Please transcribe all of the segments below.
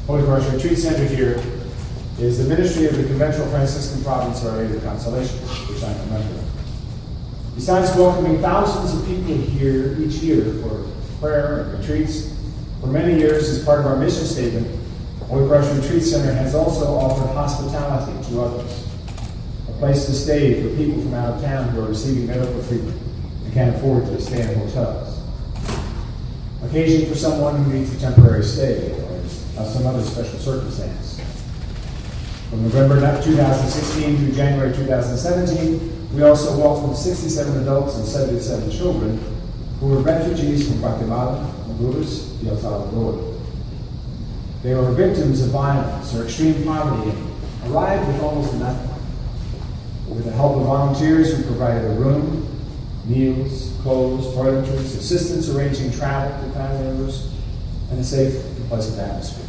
Holy Cross Retreat Center here is the ministry of the Conventual Franciscan Province of Our Lady of Consolation, which I'm a member of. Besides welcoming thousands of people here each year for prayer and retreats, for many years as part of our mission statement, Holy Cross Retreat Center has also offered hospitality to others, a place to stay for people from out of town who are receiving medical treatment and can't afford to stay in hotels, occasion for someone who needs a temporary stay or some other special circumstance. From November 2016 through January 2017, we also welcomed 67 adults and 77 children who were refugees from Guatemala, Honduras, and El Salvador. They were victims of violence or extreme poverty and arrived with almost nothing. With the help of volunteers, we provided a room, meals, clothes, toiletries, assistance arranging travel to family members, and a safe and pleasant atmosphere.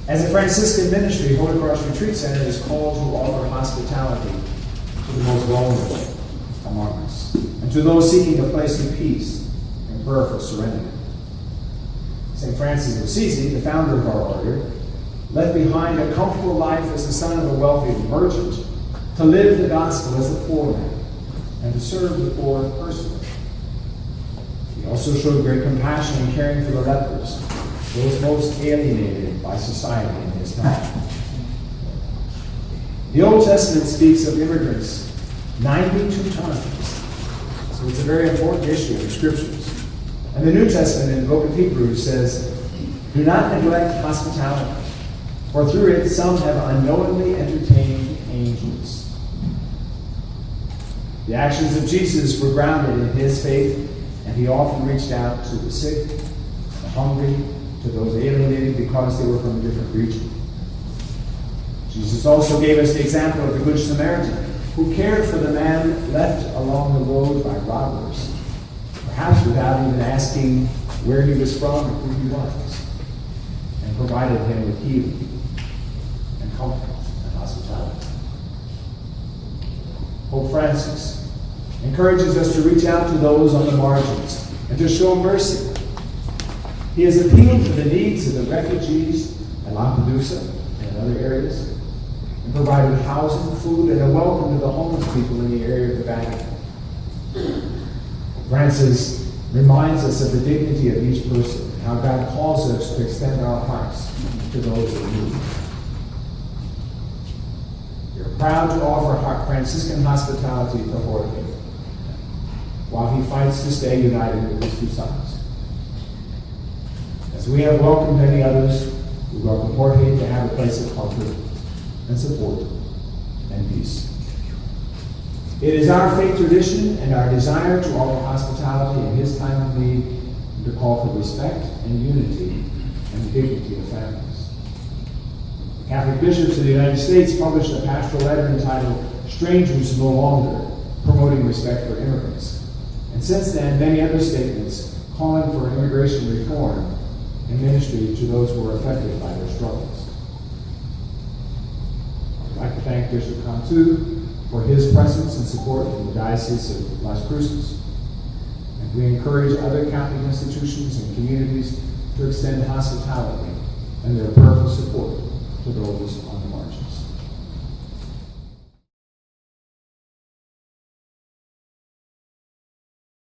As a Franciscan ministry, Holy Cross Retreat Center is called to offer hospitality to the most vulnerable among us, and to those seeking a place of peace and prayerful serenity. St. Francis of Assisi, the founder of our order, left behind a comfortable life as the son of a wealthy merchant to live the gospel as a poor man and to serve the poor personally. He also showed great compassion in caring for the lepers, those most alienated by society in his time. The Old Testament speaks of immigrants 92 times, so it's a very important issue in the Scriptures. And the New Testament in the book of Hebrews says, "Do not neglect hospitality, for through it some have unknowingly entertained angels." The actions of Jesus were grounded in his faith, and he often reached out to the sick, the hungry, to those alienated because they were from a different region. Jesus also gave us the example of the Good Samaritan, who cared for the man left along the road by robbers, perhaps without even asking where he was from or who he was, and provided him with healing and comfort and hospitality. Pope Francis encourages us to reach out to those on the margins and to show mercy. He has appealed for the needs of the refugees at Lampedusa and other areas, and provided housing, food, and a welcome to the homeless people in the area of the Vatican. Francis reminds us of the dignity of each person, and how God calls us to extend our hearts to those in need. We are proud to offer Franciscan hospitality to Jorge, while he fights to stay united with his two sons. As we have welcomed many others, we welcome Jorge to have a place of comfort and support and peace. It is our faith tradition and our desire to offer hospitality in his time of need, and to call for respect and unity and the dignity of families. The Catholic bishops of the United States published a pastoral letter entitled "Strangers No Longer," promoting respect for immigrants. And since then, many other statements calling for immigration reform and ministry to those who are affected by their struggles. I'd like to thank Bishop Cantu for his presence and support in the Diocese of Las Cruces. And we encourage other Catholic institutions and communities to extend hospitality and their prayerful support to those on the margins.